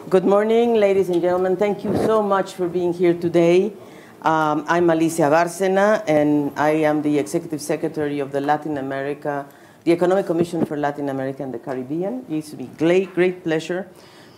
Good morning, ladies and gentlemen. Thank you so much for being here today. I'm Alicia Bárcena, and I am the Executive Secretary of the Economic Commission for Latin America and the Caribbean. It gives me great pleasure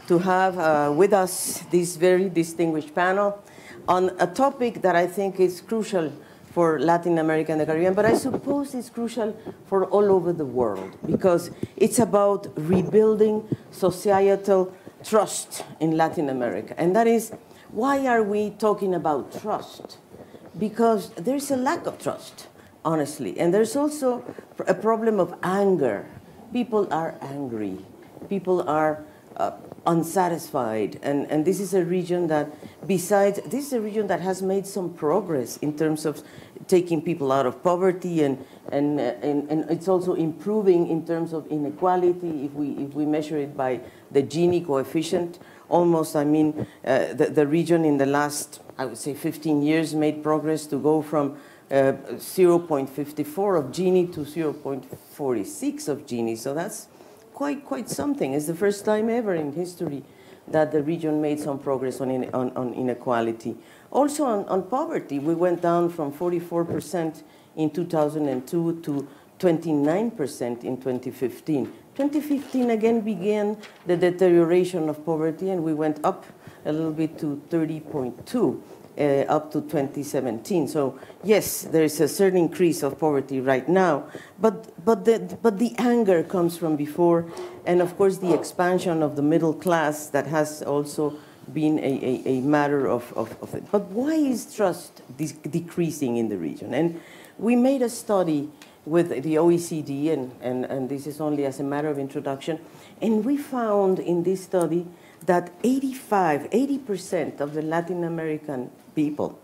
to have with us this very distinguished panel on a topic that I think is crucial for Latin America and the Caribbean, but I suppose it's crucial for all over the world because it's about rebuilding societal trust in Latin America. And that is, why are we talking about trust? Because there's a lack of trust, honestly. And there's also a problem of anger. People are angry. People are unsatisfied. And this is a region that, this is a region that has made some progress in terms of taking people out of poverty, and it's also improving in terms of inequality if we measure it by the Gini coefficient. Almost, I mean, the region in the last, I would say, 15 years made progress to go from 0.54 of Gini to 0.46 of Gini. So that's quite something. It's the first time ever in history that the region made some progress on inequality. Also on poverty, we went down from 44% in 2002 to 29% in 2015. 2015 again began the deterioration of poverty, and we went up a little bit to 30.2 up to 2017. So yes, there is a certain increase of poverty right now, but the anger comes from before, and of course the expansion of the middle class that has also been a matter of it. But why is trust decreasing in the region? And we made a study with the OECD, and this is only as a matter of introduction, and we found in this study that 80% of the Latin American people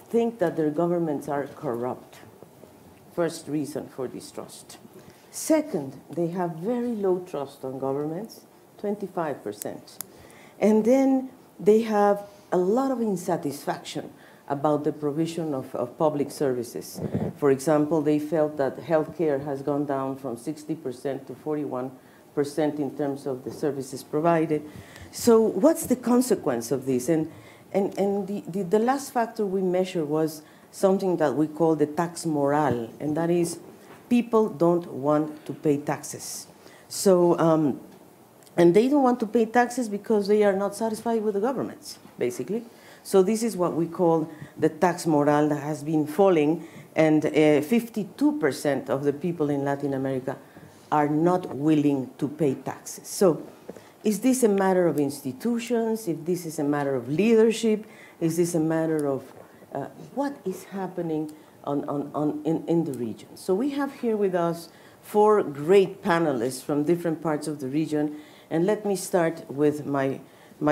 think that their governments are corrupt. First reason for distrust. Second, they have very low trust on governments, 25%. And then they have a lot of insatisfaction about the provision of public services. For example, they felt that healthcare has gone down from 60% to 41% in terms of the services provided. So what's the consequence of this? And the last factor we measured was something that we call the tax morale, and that is people don't want to pay taxes. So, and they don't want to pay taxes because they are not satisfied with the governments, basically. So this is what we call the tax morale that has been falling, and 52% of the people in Latin America are not willing to pay taxes. So is this a matter of institutions? If this is a matter of leadership? Is this a matter of what is happening in the region? So we have here with us 4 great panelists from different parts of the region. And let me start with my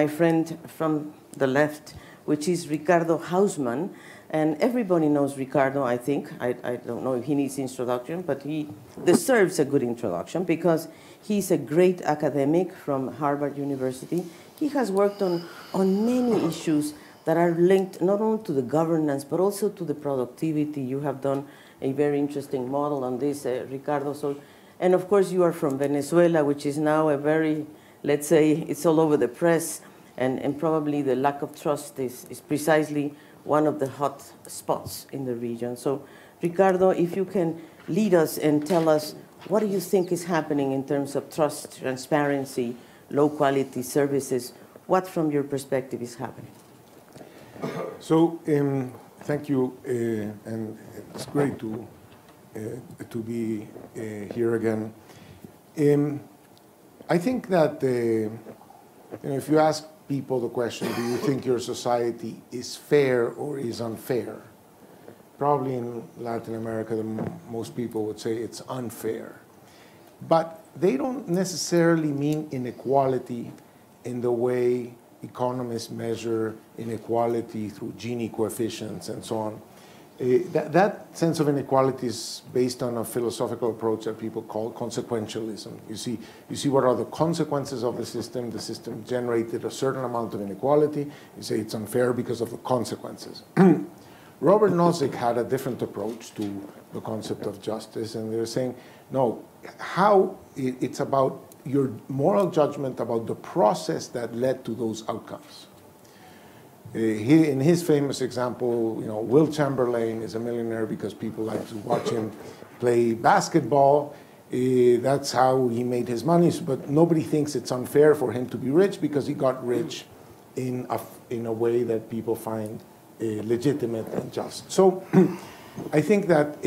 friend from the left, which is Ricardo Hausmann. And everybody knows Ricardo, I think. I don't know if he needs introduction, but he deserves a good introduction because he's a great academic from Harvard University. He has worked on many issues that are linked not only to the governance, but also to the productivity. You have done a very interesting model on this, Ricardo. So, and of course, you are from Venezuela, which is now a very, let's say, it's all over the press, and probably the lack of trust is precisely one of the hot spots in the region. So, Ricardo, if you can lead us and tell us, what do you think is happening in terms of trust, transparency, low-quality services? What, from your perspective, is happening? So, thank you, and it's great to be here again. I think that if you ask people the question, do you think your society is fair or is unfair? Probably in Latin America, most people would say it's unfair. But they don't necessarily mean inequality in the way economists measure inequality through Gini coefficients and so on. That sense of inequality is based on a philosophical approach that people call consequentialism. You see what are the consequences of the system. The system generated a certain amount of inequality. You say it's unfair because of the consequences. Robert Nozick had a different approach to the concept of justice, and they were saying, no, how it's about your moral judgment about the process that led to those outcomes. In his famous example, Will Chamberlain is a millionaire because people like to watch him play basketball. That's how he made his money. But nobody thinks it's unfair for him to be rich because he got rich in a way that people find legitimate and just. So I think that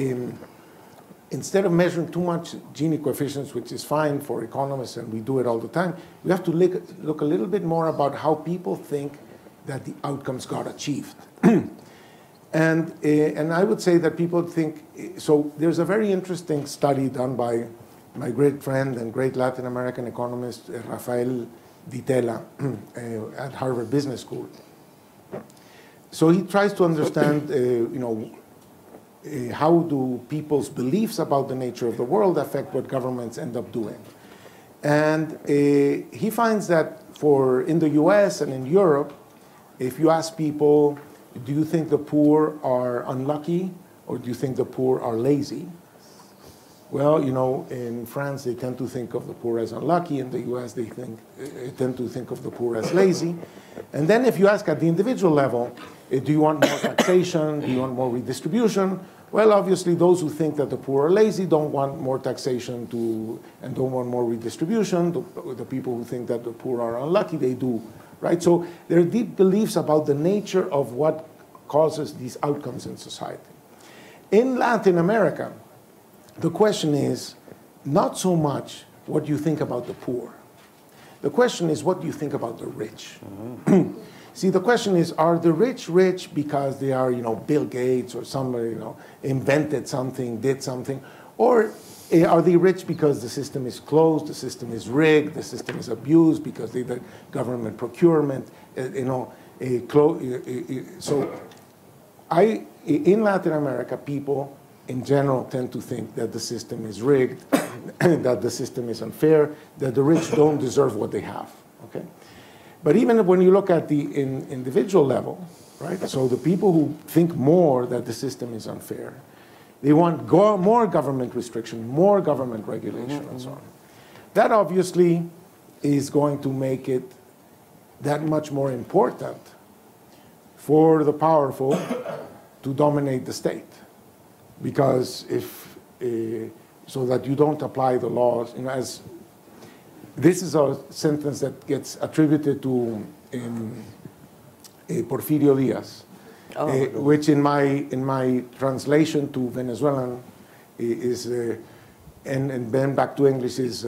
instead of measuring too much Gini coefficients, which is fine for economists, and we do it all the time, we have to look a little bit more about how people think that the outcomes got achieved. And I would say that people think, so there's a very interesting study done by my great friend and great Latin American economist, Rafael Ditela, at Harvard Business School. So he tries to understand, how do people's beliefs about the nature of the world affect what governments end up doing. And he finds that in the US and in Europe, if you ask people, do you think the poor are unlucky or do you think the poor are lazy? Well, in France, they tend to think of the poor as unlucky. In the US, they tend to think of the poor as lazy. And then if you ask at the individual level, do you want more taxation? Do you want more redistribution? Well, obviously, those who think that the poor are lazy don't want more taxation and don't want more redistribution. The people who think that the poor are unlucky, they do. Right? So there are deep beliefs about the nature of what causes these outcomes in society. In Latin America, the question is not so much what you think about the poor. The question is what do you think about the rich? Mm-hmm. See, the question is, are the rich rich because they are, Bill Gates or somebody, invented something, did something? Or are they rich because the system is closed, the system is rigged, the system is abused because they did government procurement, So in Latin America, people in general tend to think that the system is rigged, that the system is unfair, that the rich don't deserve what they have, okay? But even when you look at the individual level, right? So the people who think more that the system is unfair, they want more government restriction, more government regulation, and so on. That obviously is going to make it that much more important for the powerful to dominate the state. Because so that you don't apply the laws, as this is a sentence that gets attributed to Porfirio Diaz. Which in my translation to Venezuelan is, and then back to English is,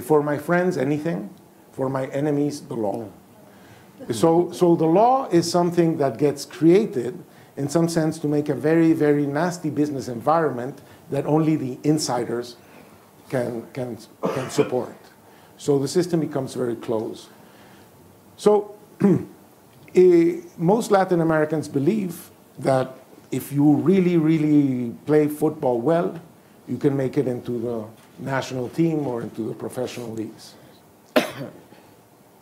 for my friends, anything, for my enemies, the law. So the law is something that gets created, in some sense, to make a very, very nasty business environment that only the insiders can support. So the system becomes very close. So most Latin Americans believe that if you really, really play football well, you can make it into the national team or into the professional leagues.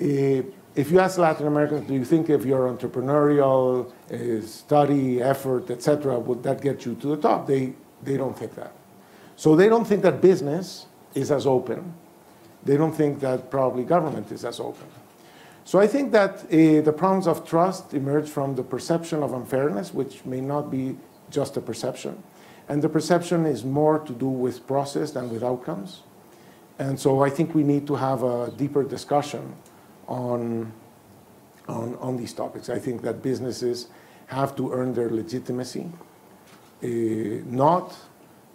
If you ask Latin Americans, do you think if your entrepreneurial study, effort, etc., would that get you to the top? They don't think that. So they don't think that business is as open. They don't think that probably government is as open. So I think that the problems of trust emerge from the perception of unfairness, which may not be just a perception. And the perception is more to do with process than with outcomes. And so I think we need to have a deeper discussion on these topics. I think that businesses have to earn their legitimacy, not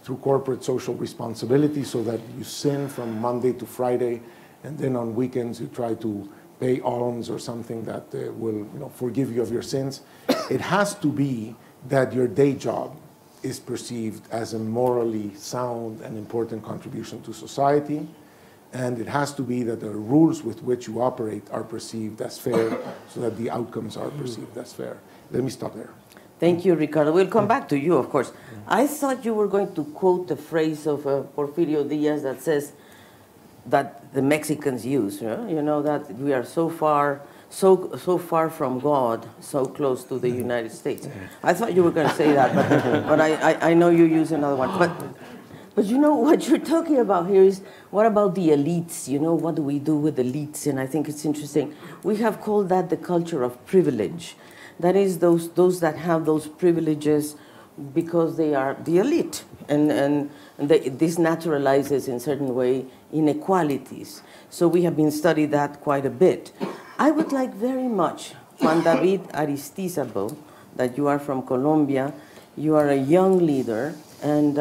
through corporate social responsibility so that you sin from Monday to Friday, and then on weekends you try to pay alms or something that will forgive you of your sins. It has to be that your day job is perceived as a morally sound and important contribution to society, and it has to be that the rules with which you operate are perceived as fair so that the outcomes are perceived as fair. Let me stop there. Thank you, Ricardo. We'll come back to you, of course. I thought you were going to quote the phrase of Porfirio Diaz that says that the Mexicans use, that we are so far from God, so close to the United States. I thought you were going to say that, but I know you use another one. But you know, what you're talking about here is, what about the elites? You know, what do we do with elites? And I think it's interesting. We have called that the culture of privilege. That is those that have those privileges because they are the elite. And this naturalizes, in certain way, inequalities. So we have been studying that quite a bit. I would like very much, Juan David Aristizabal, that you are from Colombia, you are a young leader, and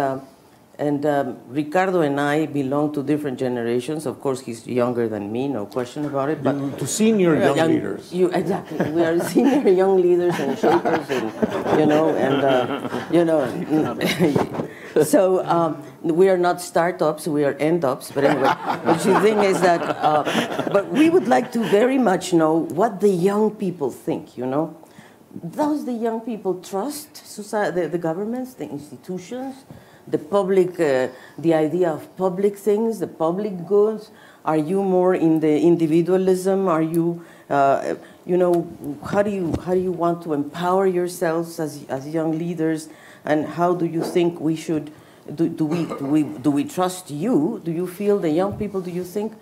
Ricardo and I belong to different generations. Of course, he's younger than me, no question about it. But to senior young leaders. Exactly, we are senior young leaders and shapers, and so we are not startups, we are end-ups. But anyway, but the thing is that, but we would like to very much know what the young people think. You know, does the young people trust society, the governments, the institutions? The public, the idea of public things, the public goods? Are you more in the individualism? Are you, you know, how do you want to empower yourselves as young leaders? And how do you think we should? Do we trust you? Do you feel the young people? Do you think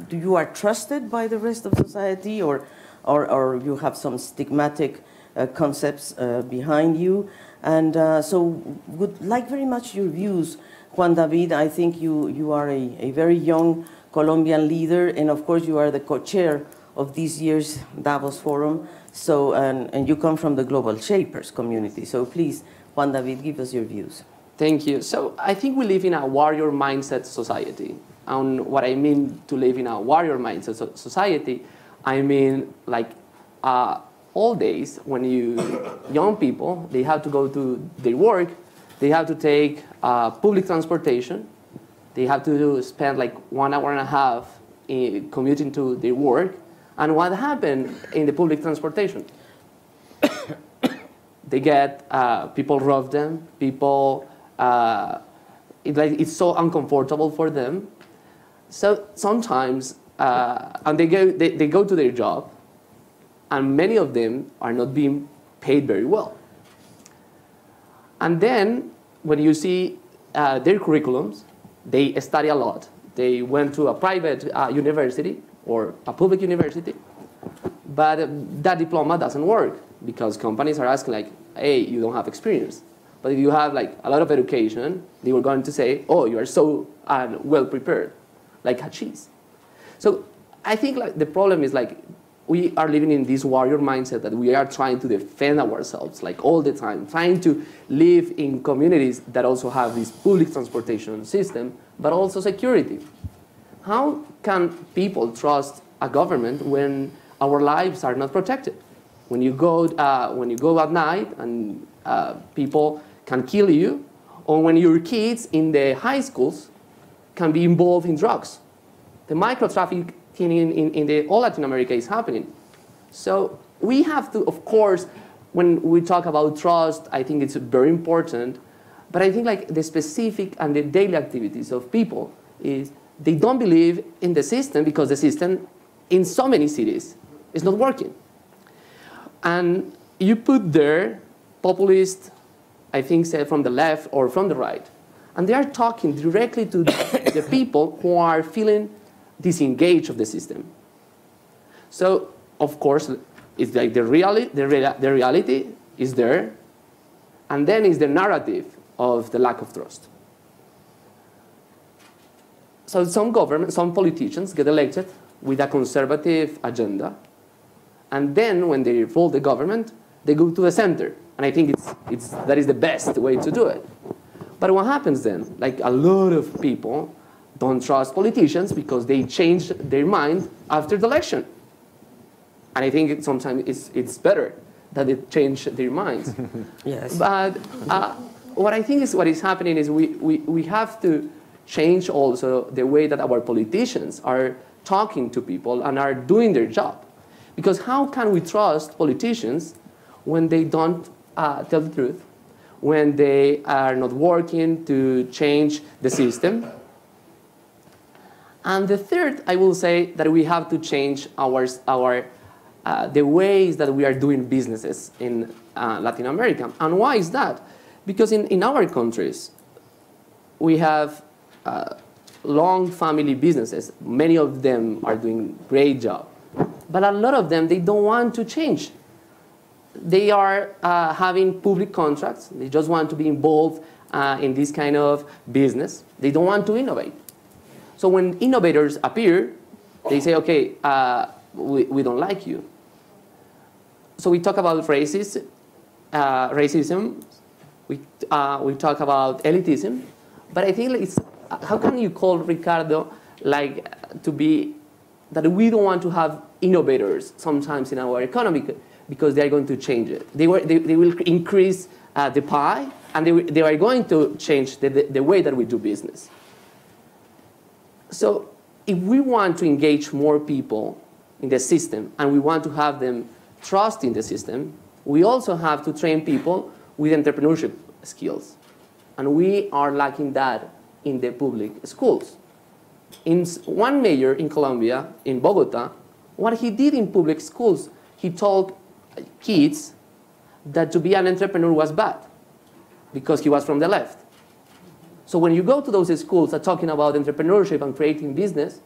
you are trusted by the rest of society, or you have some stigmatic concepts behind you? And so would like very much your views, Juan David. I think you are a very young Colombian leader, and of course you are the co-chair of this year's Davos Forum. So, and you come from the Global Shapers community. So please, Juan David, give us your views. Thank you. So I think we live in a warrior mindset society. And what I mean to live in a warrior mindset society, I mean like all days when young people, they have to go to their work, they have to take public transportation, they have to spend like 1.5 hours commuting to their work. And what happened in the public transportation? They get, people rob them, people, it's so uncomfortable for them. So sometimes, and they go to their job, and many of them are not being paid very well. And then, when you see their curriculums, they study a lot. They went to a private university or a public university, but that diploma doesn't work because companies are asking like, hey, you don't have experience. But if you have like a lot of education, they were going to say, oh, you are so well prepared, like a cheese. So I think like the problem is like, we are living in this warrior mindset that we are trying to defend ourselves like all the time, trying to live in communities that also have this public transportation system, but also security. How can people trust a government when our lives are not protected? When you go at night and people can kill you, or when your kids in the high schools can be involved in drugs. The micro-trafficking in all Latin America is happening. So we have to, of course, when we talk about trust, I think it's very important. But I think like the specific and the daily activities of people is they don't believe in the system because the system in so many cities is not working. And you put there populists, I think, say from the left or from the right, and they are talking directly to the people who are feeling disengaged of the system. So, of course, it's like the reality is there, and then is the narrative of the lack of trust. So some politicians get elected with a conservative agenda, and then when they fold the government, they go to the center. And I think that is the best way to do it. But what happens then? Like a lot of people don't trust politicians because they change their mind after the election. And I think sometimes it's better that they change their minds. Yes. But what I think is what is happening is we have to change also the way that our politicians are talking to people and are doing their job. Because how can we trust politicians when they don't tell the truth, when they are not working to change the system? And the third, I will say that we have to change the ways that we are doing businesses in Latin America. And why is that? Because in our countries, we have long family businesses. Many of them are doing great job. But a lot of them, they don't want to change. They are having public contracts. They just want to be involved in this kind of business. They don't want to innovate. So when innovators appear, they say, okay, we don't like you. So we talk about racism. We talk about elitism. But I think it's, how can you call Ricardo like to be that we don't want to have innovators sometimes in our economy because they are going to change it. They will increase the pie, and they are going to change the way that we do business. So if we want to engage more people in the system and we want to have them trust in the system, we also have to train people with entrepreneurship skills. And we are lacking that in the public schools. One mayor in Colombia, in Bogota, what he did in public schools, he told kids that to be an entrepreneur was bad because he was from the left. So when you go to those schools that are talking about entrepreneurship and creating business,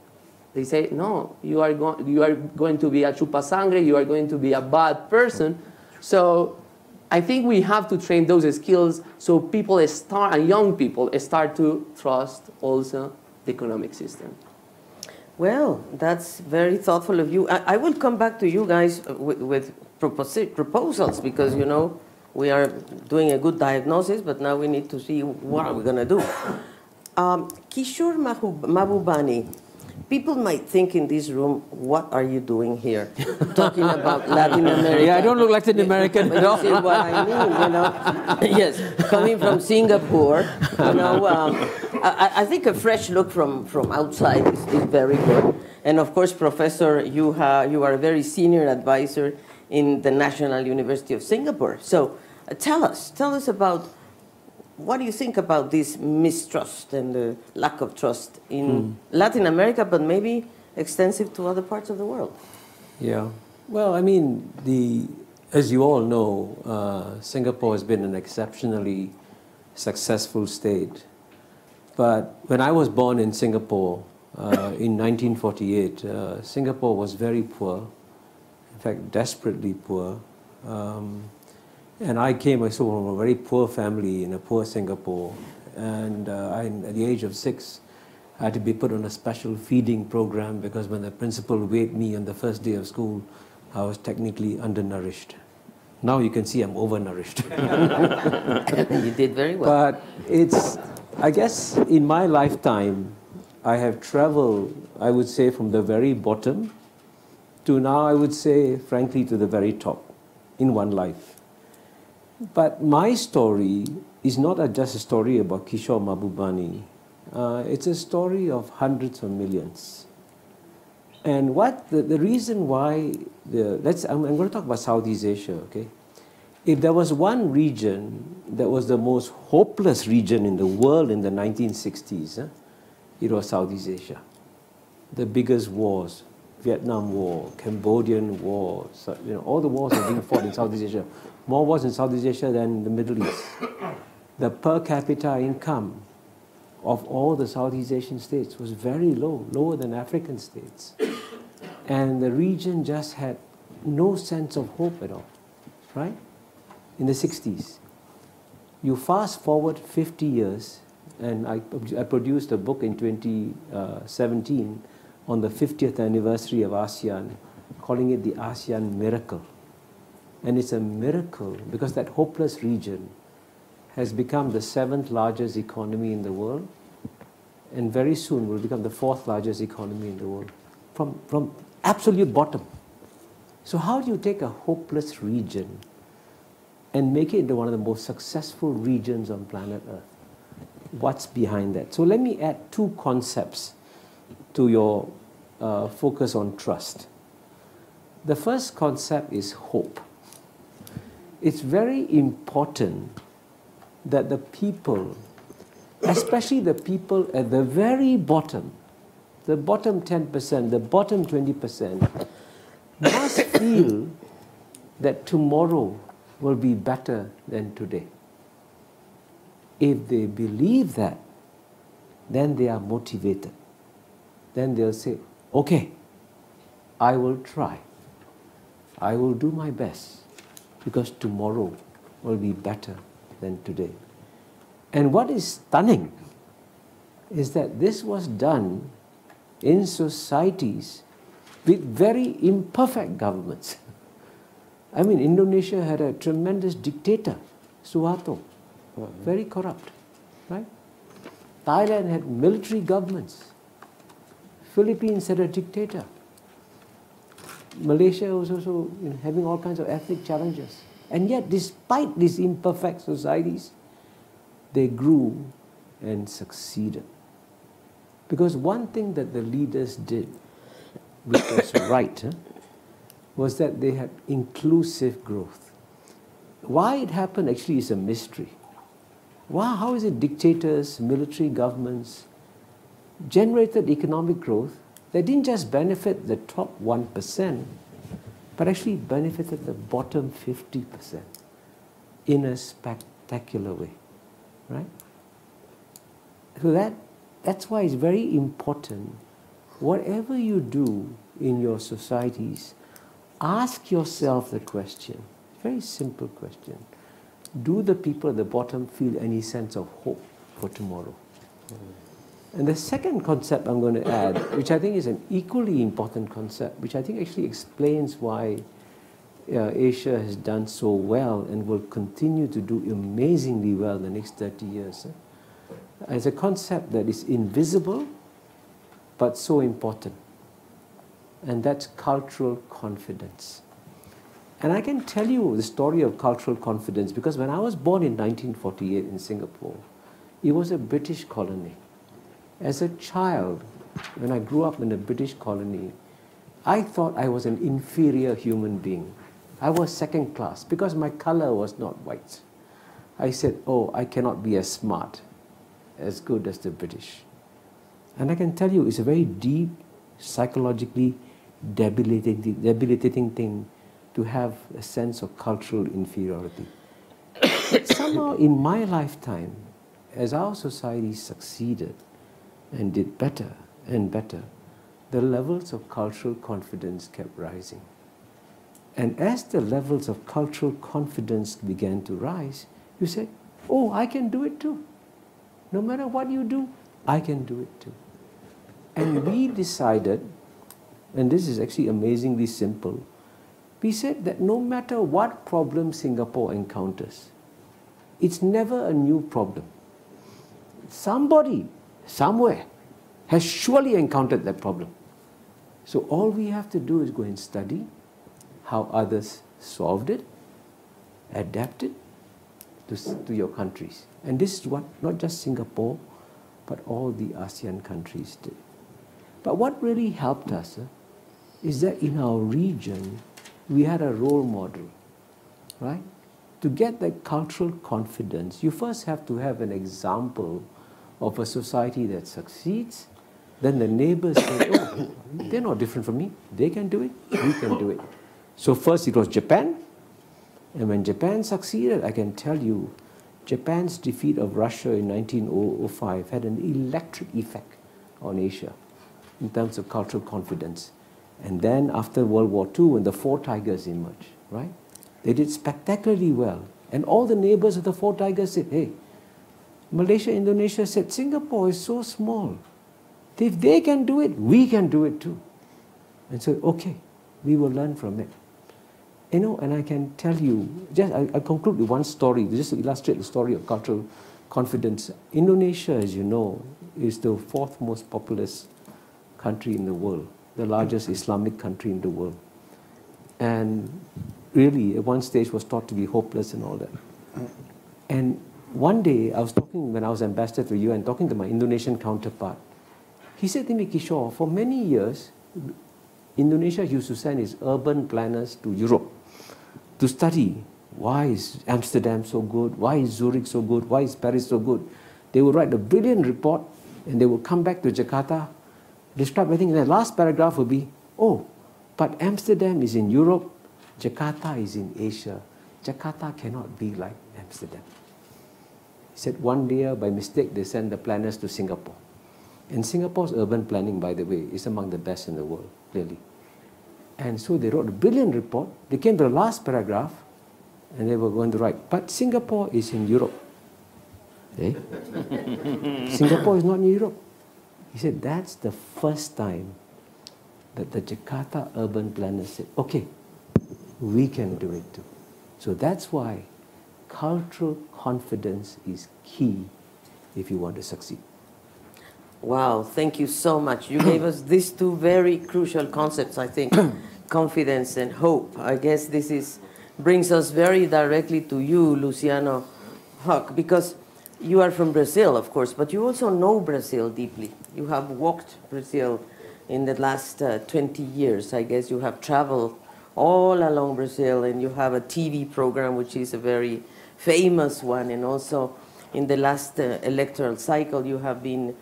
they say, no, you are going to be a chupasangre, you are going to be a bad person. So I think we have to train those skills so people start, and young people start to trust also the economic system. Well, that's very thoughtful of you. I will come back to you guys with proposals because, you know, we are doing a good diagnosis, but now we need to see what are we going to do. Kishore Mahbubani, people might think in this room, what are you doing here? Talking about Latin America. Yeah, I don't look Latin American. But you see what I mean, you know? Yes, coming from Singapore, you know, I think a fresh look from outside is very good. And of course, Professor, you are a very senior advisor in the National University of Singapore. So tell us about what do you think about this mistrust and the lack of trust in Latin America, but maybe extensive to other parts of the world? Yeah. Well, I mean, as you all know, Singapore has been an exceptionally successful state. But when I was born in Singapore in 1948, Singapore was very poor, in fact, desperately poor. And I came also from a very poor family in a poor Singapore. And at the age of 6, I had to be put on a special feeding program because when the principal weighed me on the first day of school, I was technically undernourished. Now you can see I'm overnourished. You did very well. But it's, I guess in my lifetime, I have traveled, I would say, from the very bottom to now, I would say, frankly, to the very top in one life. But my story is not just a story about Kishore Mahbubani. It's a story of hundreds of millions. And what the reason why, I'm going to talk about Southeast Asia, okay? If there was one region that was the most hopeless region in the world in the 1960s, it was Southeast Asia. The biggest wars, Vietnam War, Cambodian War, you know, all the wars are being fought in Southeast Asia. More wars in Southeast Asia than in the Middle East. The per capita income of all the Southeast Asian states was very low, lower than African states. And the region just had no sense of hope at all, right? In the 60s. You fast forward 50 years, and I produced a book in 2017 on the 50th anniversary of ASEAN, calling it the ASEAN Miracle. And it's a miracle because that hopeless region has become the 7th largest economy in the world, and very soon will become the 4th largest economy in the world, from absolute bottom. So how do you take a hopeless region and make it into one of the most successful regions on planet Earth? What's behind that? So let me add 2 concepts to your focus on trust. The first concept is hope. It's very important that the people, especially the people at the very bottom, the bottom 10%, the bottom 20%, must feel that tomorrow will be better than today. If they believe that, then they are motivated. Then they'll say, okay, I will try. I will do my best because tomorrow will be better than today. And what is stunning is that this was done in societies with very imperfect governments. I mean, Indonesia had a tremendous dictator, Suharto, very corrupt, right? Thailand had military governments. Philippines had a dictator. Malaysia was also having all kinds of ethnic challenges. And yet, despite these imperfect societies, they grew and succeeded. Because one thing that the leaders did, which was right, was that they had inclusive growth. Why it happened actually is a mystery. Wow, how is it dictators, military governments generated economic growth that didn't just benefit the top 1%, but actually benefited the bottom 50% in a spectacular way, right? So that's why it's very important, whatever you do in your societies, ask yourself the question, very simple question, do the people at the bottom feel any sense of hope for tomorrow? And the second concept I'm going to add, which I think is an equally important concept, which I think actually explains why Asia has done so well and will continue to do amazingly well in the next 30 years, is a concept that is invisible but so important. And that's cultural confidence. And I can tell you the story of cultural confidence because when I was born in 1948 in Singapore, it was a British colony. As a child, when I grew up in a British colony, I thought I was an inferior human being. I was second class because my color was not white. I said, oh, I cannot be as smart, as good as the British. And I can tell you, it's a very deep, psychologically debilitating thing to have a sense of cultural inferiority. But somehow in my lifetime, as our society succeeded and did better and better, the levels of cultural confidence kept rising. And as the levels of cultural confidence began to rise, you said, oh, I can do it too. No matter what you do, I can do it too. And we decided, and this is actually amazingly simple, we said that no matter what problem Singapore encounters, it's never a new problem. Somebody, somewhere, has surely encountered that problem. So all we have to do is go and study how others solved it, adapted to your countries. And this is what not just Singapore, but all the ASEAN countries did. But what really helped us is that in our region, we had a role model, right? To get that cultural confidence, you first have to have an example of a society that succeeds. Then the neighbors say, oh, they're not different from me. They can do it, we can do it. So first it was Japan. And when Japan succeeded, I can tell you, Japan's defeat of Russia in 1905 had an electric effect on Asia in terms of cultural confidence. And then after World War II, when the Four Tigers emerged, right? They did spectacularly well. And all the neighbors of the Four Tigers said, hey, Malaysia, Indonesia said, Singapore is so small. If they can do it, we can do it too. And so, okay, we will learn from it. You know, and I can tell you, I'll conclude with one story, just to illustrate the story of cultural confidence. Indonesia, as you know, is the fourth most populous country in the world, the largest Islamic country in the world. And really, at one stage, was thought to be hopeless and all that. And one day, I was talking, when I was ambassador to UN, talking to my Indonesian counterpart. He said to me, Kishore, for many years, Indonesia used to send its urban planners to Europe to study why is Amsterdam so good, why is Zurich so good, why is Paris so good. They would write a brilliant report and they would come back to Jakarta, describe everything, and the last paragraph would be, oh, but Amsterdam is in Europe, Jakarta is in Asia. Jakarta cannot be like Amsterdam. He said one day, by mistake, they sent the planners to Singapore. And Singapore's urban planning, by the way, is among the best in the world, clearly. And so they wrote a brilliant report. They came to the last paragraph, and they were going to write, but Singapore is in Europe. Eh? Singapore is not in Europe. He said, that's the first time that the Jakarta urban planners said, okay, we can do it too. So that's why cultural confidence is key if you want to succeed. Wow, thank you so much. You gave us these two very crucial concepts, I think, confidence and hope. I guess this brings us very directly to you, Luciano, Huck, because you are from Brazil, of course, but you also know Brazil deeply. You have walked Brazil in the last 20 years. I guess you have traveled all along Brazil, and you have a TV program, which is a very famous one, and also in the last electoral cycle, you have been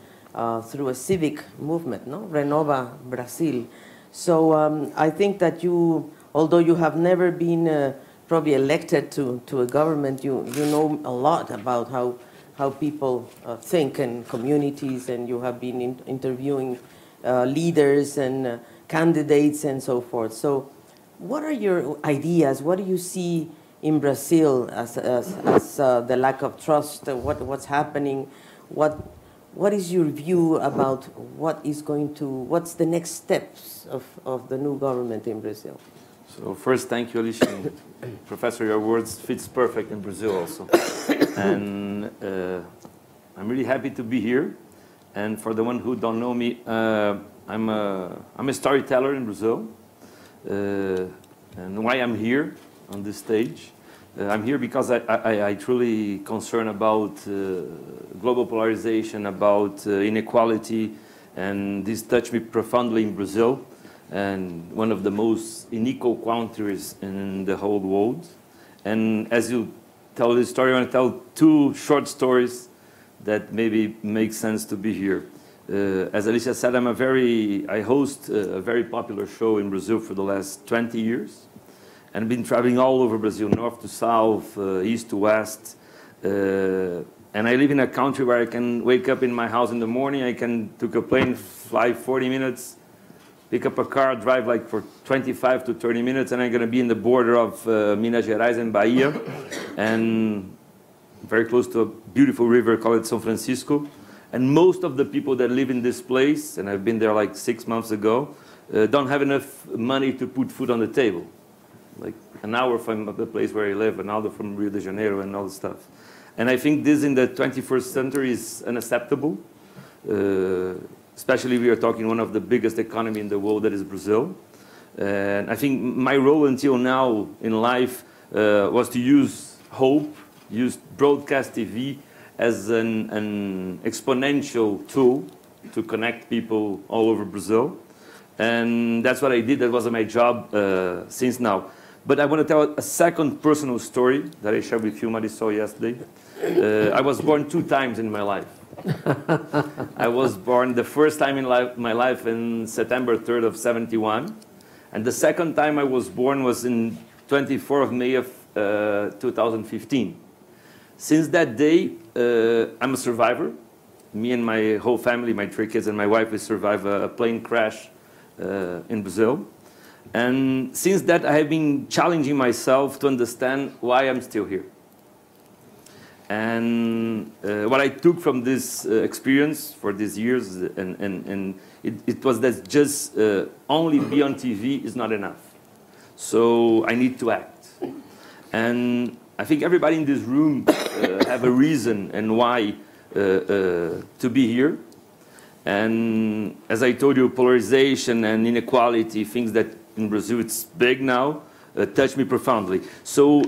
through a civic movement, no? Renova Brazil. So I think that you, although you have never been probably elected to a government, you know a lot about how people think and communities, and you have been interviewing leaders and candidates and so forth. So what are your ideas? What do you see in Brazil as the lack of trust? What's happening? What is your view about what's the next steps of the new government in Brazil? So first, thank you, Alicia. Professor, your words fits perfect in Brazil also. And I'm really happy to be here. And for the one who don't know me, I'm a storyteller in Brazil. And why I'm here on this stage? I'm here because I truly concerned about global polarization, about inequality, and this touched me profoundly in Brazil, and one of the most unequal countries in the whole world. And as you tell this story, I want to tell two short stories that maybe make sense to be here. As Alicia said, I host a very popular show in Brazil for the last 20 years. And I've been traveling all over Brazil, north to south, east to west. And I live in a country where I can wake up in my house in the morning, I can take a plane, fly 40 minutes, pick up a car, drive like for 25 to 30 minutes, and I'm going to be in the border of Minas Gerais and Bahia, and very close to a beautiful river called São Francisco. And most of the people that live in this place, and I've been there like 6 months ago, don't have enough money to put food on the table. Like an hour from the place where I live, an hour from Rio de Janeiro and all the stuff. And I think this in the 21st century is unacceptable. Especially we are talking one of the biggest economy in the world, that is Brazil. And I think my role until now in life was to use hope, use broadcast TV as an exponential tool to connect people all over Brazil. And that's what I did. That was my job since now. But I want to tell a second personal story that I shared with you, Marisol, yesterday. I was born 2 times in my life. I was born the first time in my life in September 3rd of 71. And the second time I was born was in 24th of May of 2015. Since that day, I'm a survivor. Me and my whole family, my 3 kids and my wife, we survived a plane crash in Brazil. And since that, I have been challenging myself to understand why I'm still here. And what I took from this experience for these years, and it was that just only be on TV is not enough. So I need to act. And I think everybody in this room have a reason and why to be here. And as I told you, polarization and inequality, things that in Brazil it's big now, touch me profoundly. So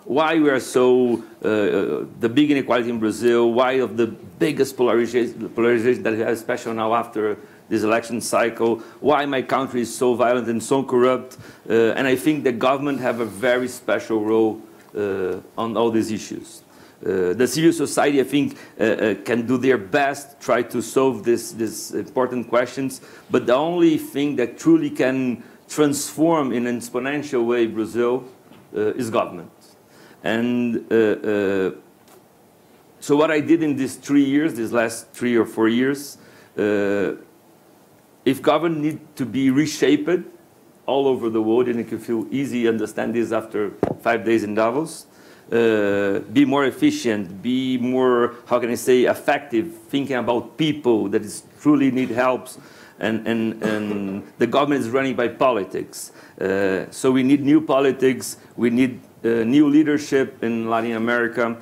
why we are so, the big inequality in Brazil, why of the biggest polarization that we have, especially now after this election cycle, why my country is so violent and so corrupt, and I think the government have a very special role on all these issues. The civil society, I think, can do their best, try to solve these important questions, but the only thing that truly can transform in an exponential way Brazil is government. And So what I did in these 3 years, these last 3 or 4 years, if government need to be reshaped all over the world, and it can feel easy to understand this after 5 days in Davos, be more efficient, be more, how can I say, effective, thinking about people that is truly need help, and the government is running by politics. So we need new politics, we need new leadership in Latin America,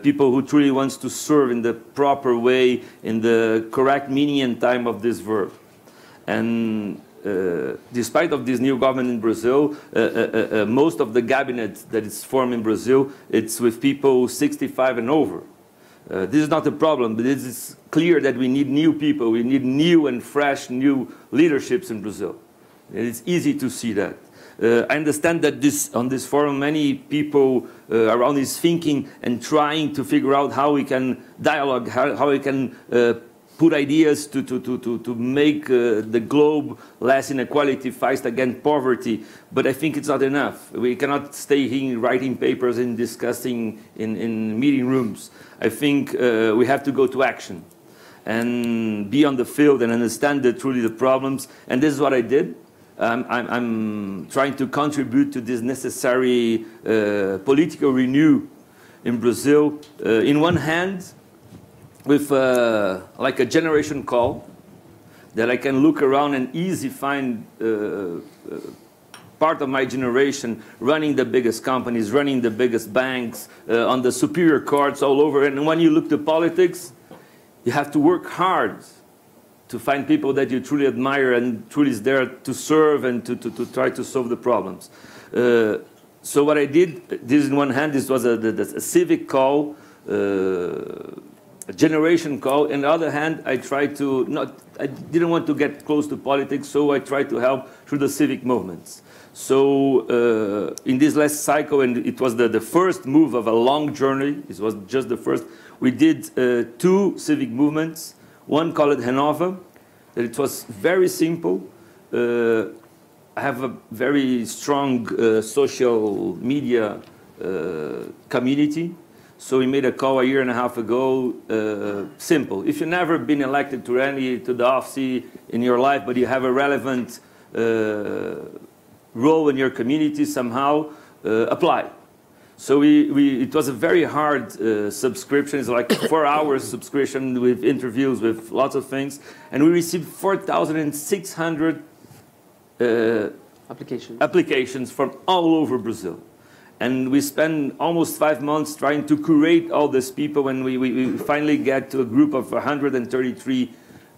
people who truly wants to serve in the proper way, in the correct meaning and time of this verb. And despite of this new government in Brazil, most of the cabinet that is formed in Brazil, it's with people 65 and over. This is not a problem, but it is clear that we need new people. We need new and fresh new leaderships in Brazil. It's easy to see that. I understand that on this forum, many people around is thinking and trying to figure out how we can dialogue, how we can put ideas to make the globe less inequality, fight against poverty. But I think it's not enough. We cannot stay here writing papers and discussing in meeting rooms. I think we have to go to action and be on the field and understand truly the problems. And this is what I did. I'm trying to contribute to this necessary political renewal in Brazil. In one hand, with like a generation call, that I can look around and easily find part of my generation running the biggest companies, running the biggest banks, on the superior courts all over. And when you look to politics, you have to work hard to find people that you truly admire and truly is there to serve and to try to solve the problems. So what I did, this in one hand, this was a civic call, a generation call. On the other hand, I tried to I didn't want to get close to politics, so I tried to help through the civic movements. So in this last cycle, and it was the first move of a long journey, it was just the first, we did 2 civic movements. One called Renova, that it was very simple. I have a very strong social media community. So we made a call a year and a half ago, simple. If you've never been elected to the office in your life, but you have a relevant role in your community somehow, apply. So it was a very hard subscription. It's like 4 hours subscription with interviews, with lots of things. And we received 4,600 applications from all over Brazil. And we spent almost 5 months trying to curate all these people, and we finally get to a group of 133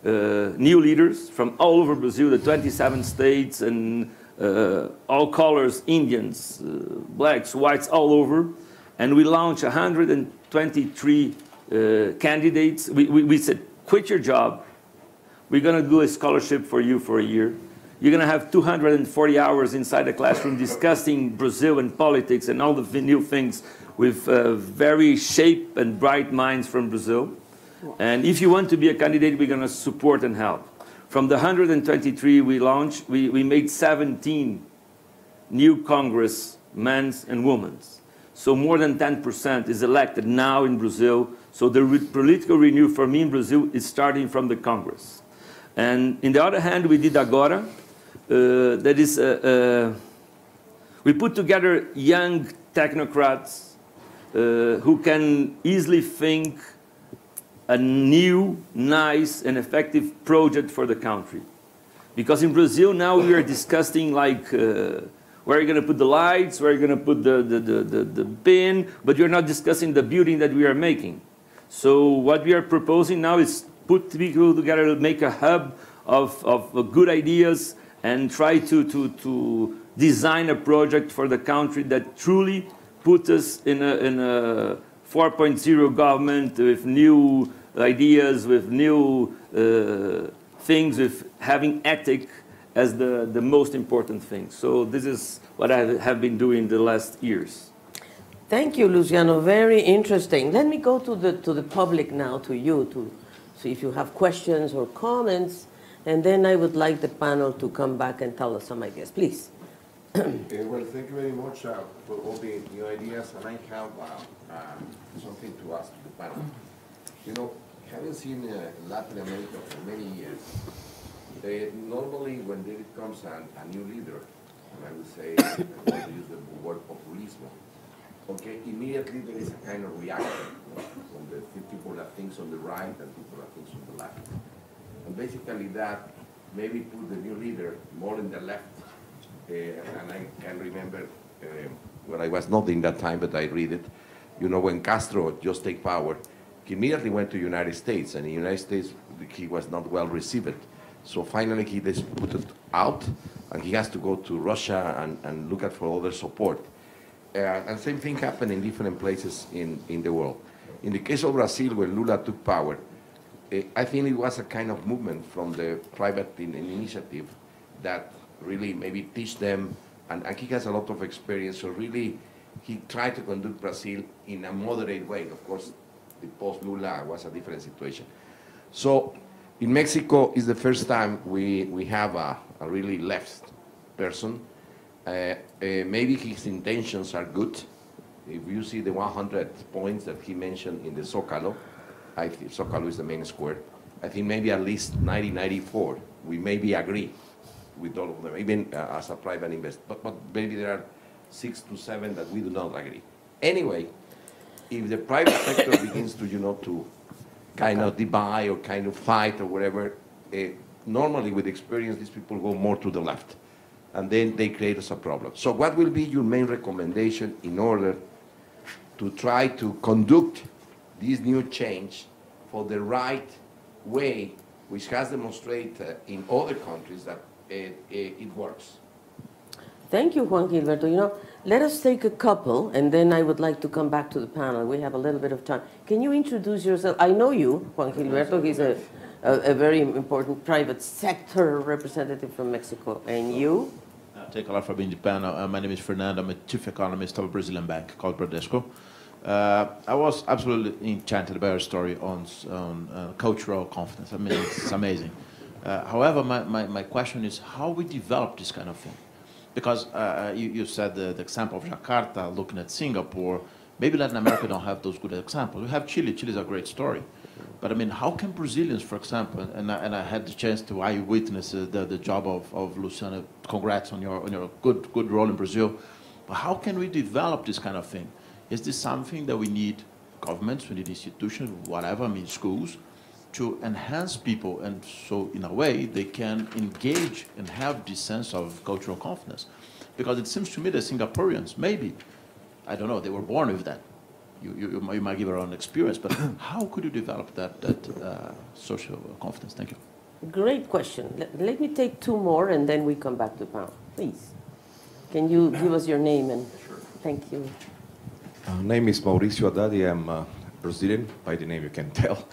new leaders from all over Brazil, the 27 states, and all colors, Indians, blacks, whites, all over. And we launched 123 candidates. We said, quit your job. We're going to do a scholarship for you for a year. You're going to have 240 hours inside a classroom discussing Brazil and politics and all the new things with very sharp and bright minds from Brazil. And if you want to be a candidate, we're going to support and help. From the 123 we launched, we made 17 new congressmen and women. So more than 10% is elected now in Brazil. So the political renewal for me in Brazil is starting from the Congress. And in the other hand, we did Agora. That is, we put together young technocrats who can easily think a new, nice, and effective project for the country. Because in Brazil now we are discussing like where are you going to put the lights, where are you going to put the bin, but you're not discussing the building that we are making. So what we are proposing now is put people together, make a hub of good ideas, and try to design a project for the country that truly puts us in a 4.0 government with new ideas, with new things, with having ethic as the most important thing. So this is what I have been doing the last years. Thank you, Luciano. Very interesting. Let me go to the public now, to you, to see if you have questions or comments. And then I would like the panel to come back and tell us some ideas. Please. Well, thank you very much for all the new ideas, and I have something to ask the panel. You know, having seen Latin America for many years, normally when there comes a new leader, and I would say, I want to use the word populismo, okay, immediately there is a kind of reaction from the people that thinks on the right and people that thinks on the left. And basically that maybe put the new leader more in the left. And I can remember, well, I was not in that time, but I read it. You know, when Castro just take power, he immediately went to the United States, and in the United States, he was not well received. So finally, he just put it out, and he has to go to Russia and look at for other support. And same thing happened in different places in the world. In the case of Brazil, when Lula took power, I think it was a kind of movement from the private initiative that really maybe teach them, and he has a lot of experience, so really he tried to conduct Brazil in a moderate way. Of course, the post-Lula was a different situation. So in Mexico is the first time we have a really left person. Maybe his intentions are good. If you see the 100 points that he mentioned in the Zócalo, I think Zócalo is the main square, I think maybe at least 90, 94, we maybe agree with all of them, even as a private investor. But maybe there are 6 to 7 that we do not agree. Anyway, if the private sector begins to, to kind of divide or kind of fight or whatever, normally with experience, these people go more to the left. And then they create us a problem. So what will be your main recommendation in order to try to conduct this new change for the right way, which has demonstrated in other countries that it works? Thank you, Juan Gilberto. Let us take a couple, and then I would like to come back to the panel. We have a little bit of time. Can you introduce yourself? I know you, Juan Gilberto. He's a very important private sector representative from Mexico. And you? Take a lot for being the panel. My name is Fernando. I'm a chief economist of a Brazilian bank called Bradesco. I was absolutely enchanted by your story on cultural confidence. I mean, it's amazing. However, my question is how we develop this kind of thing. Because you said the example of Jakarta, looking at Singapore, maybe Latin America don't have those good examples. We have Chile. Chile is a great story. But I mean, how can Brazilians, for example, and I had the chance to eyewitness the job of Luciano. Congrats on your good role in Brazil. But how can we develop this kind of thing? Is this something that we need governments, we need institutions, whatever, I mean schools, to enhance people, and so in a way they can engage and have this sense of cultural confidence? Because it seems to me that Singaporeans, maybe, I don't know, they were born with that. You might give your own experience, but how could you develop that social confidence? Thank you. Great question. Let me take 2 more, and then we come back to the panel. Please. Can you give us your name? And Sure. Thank you. Name is Mauricio Haddad. I'm Brazilian, by the name you can tell.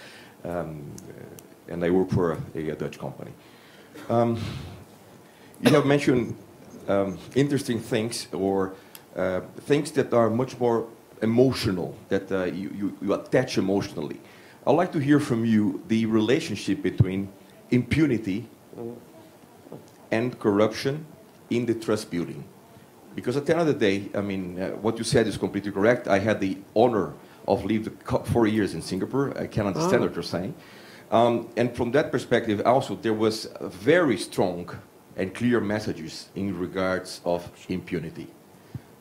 And I work for a Dutch company. You have mentioned interesting things, or things that are much more emotional, that you attach emotionally. I'd like to hear from you the relationship between impunity and corruption in the trust building. Because at the end of the day, I mean, what you said is completely correct. I had the honor of living 4 years in Singapore. I can understand what you're saying. And from that perspective, also, there was very strong and clear messages in regards of impunity.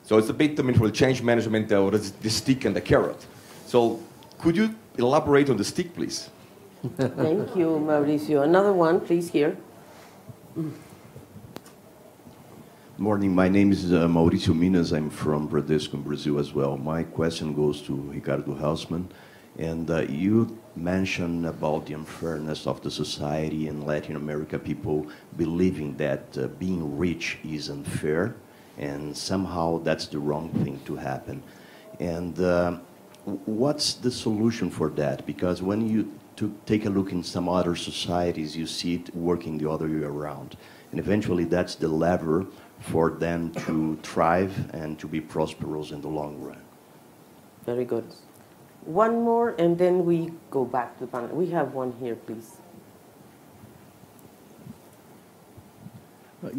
So it's a bit, I mean, for the change management, the stick and the carrot. So could you elaborate on the stick, please? Thank you, Mauricio. Another one, please, here. Morning, my name is Mauricio Minas. I'm from Bradesco in Brazil as well. My question goes to Ricardo Hausmann. And you mentioned about the unfairness of the society in Latin America, people believing that being rich is unfair, and somehow that's the wrong thing to happen. And what's the solution for that? Because when you take a look in some other societies, you see it working the other way around. And eventually that's the lever for them to thrive and to be prosperous in the long run. Very good. One more, and then we go back to the panel. We have one here, please.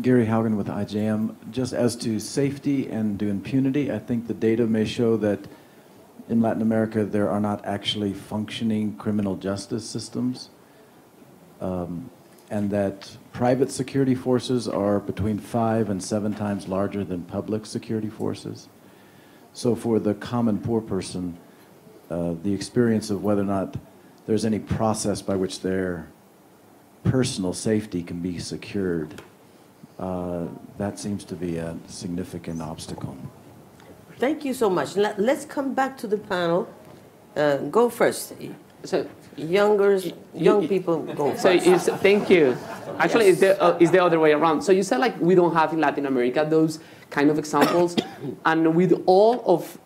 Gary Haugen with IJM. Just as to safety and to impunity, I think the data may show that in Latin America there are not actually functioning criminal justice systems, and that private security forces are between 5 and 7 times larger than public security forces. So for the common poor person, the experience of whether or not there's any process by which their personal safety can be secured, that seems to be a significant obstacle. Thank you so much. Let's come back to the panel. Go first. So, young people go first. So thank you. Actually, Yes. it's the other way around. So you said like we don't have in Latin America those kind of examples, and with all of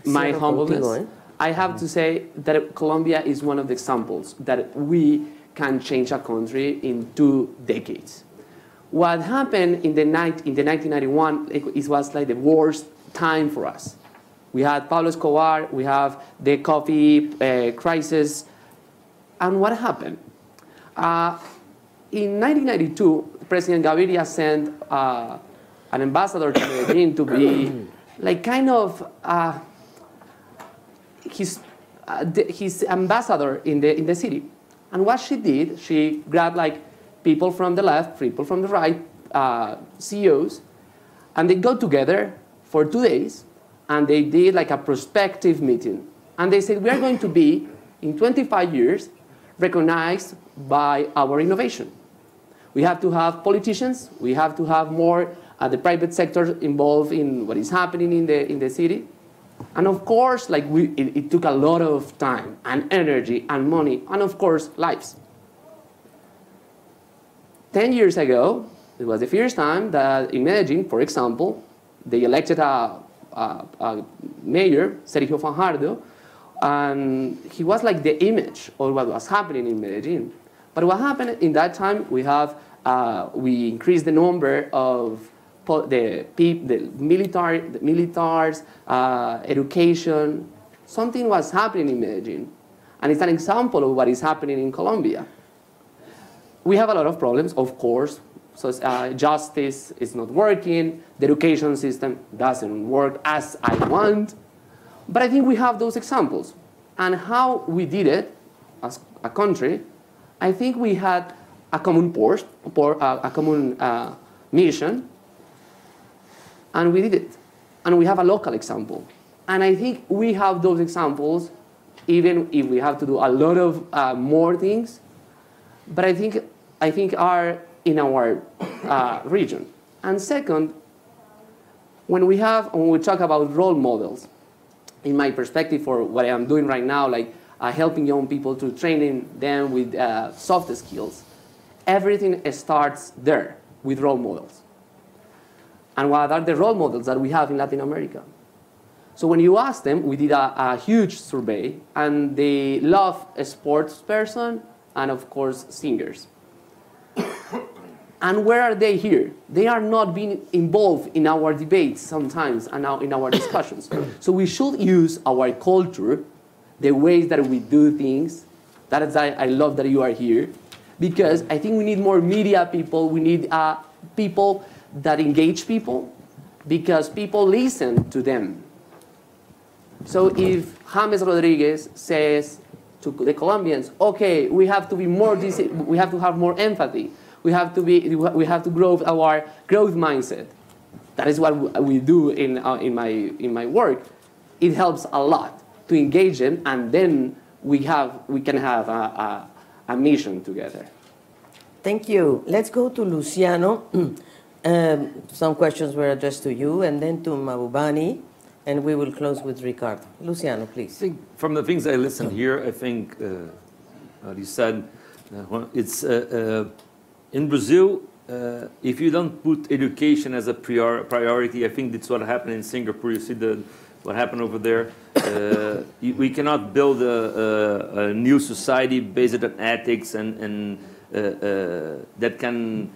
my humbleness, I have to say that Colombia is one of the examples that we can change a country in 2 decades. What happened in the 1991, it was like the worst time for us. We had Pablo Escobar, we have the coffee crisis, and what happened? In 1992, President Gaviria sent an ambassador to Medellin to be like kind of his ambassador in the city. And what she did, she grabbed like people from the left, people from the right, CEOs, and they got together for 2 days, and they did like a prospective meeting. And they said, we are going to be, in 25 years, recognized by our innovation. We have to have politicians, we have to have more the private sector involved in what is happening in the city. And of course, like it took a lot of time and energy and money, and of course, lives. 10 years ago, it was the first time that in Medellin, for example, they elected a mayor, Sergio Fajardo, and he was like the image of what was happening in Medellin. But what happened in that time, we increased the number of the militaries, education. Something was happening in Medellin. And it's an example of what is happening in Colombia. We have a lot of problems, of course. So justice is not working. The education system doesn't work as I want. But I think we have those examples. And how we did it as a country, I think we had a common mission, and we did it. And we have a local example. And I think we have those examples, even if we have to do a lot of more things. But I think are in our region. And second, when we talk about role models, in my perspective for what I am doing right now, like helping young people to training them with soft skills, everything starts there with role models. And what are the role models that we have in Latin America? So when you ask them, we did a huge survey, and they love a sports person and, of course, singers. And where are they here? They are not being involved in our debates sometimes and now in our discussions. So we should use our culture, the ways that we do things. That is why I love that you are here, because I think we need more media people. We need people that engage people, because people listen to them. So if James Rodriguez says to the Colombians, okay, we have to be more, we have to have more empathy. We have to grow our growth mindset. That is what we do in my work. It helps a lot to engage them, and then we can have a mission together. Thank you. Let's go to Luciano. Some questions were addressed to you, and then to Mahbubani, and we will close with Ricardo. Luciano, please. I think from the things I listened here, I think you said it's in Brazil. If you don't put education as a priority, I think that's what happened in Singapore. You see what happened over there. We cannot build a new society based on ethics and that can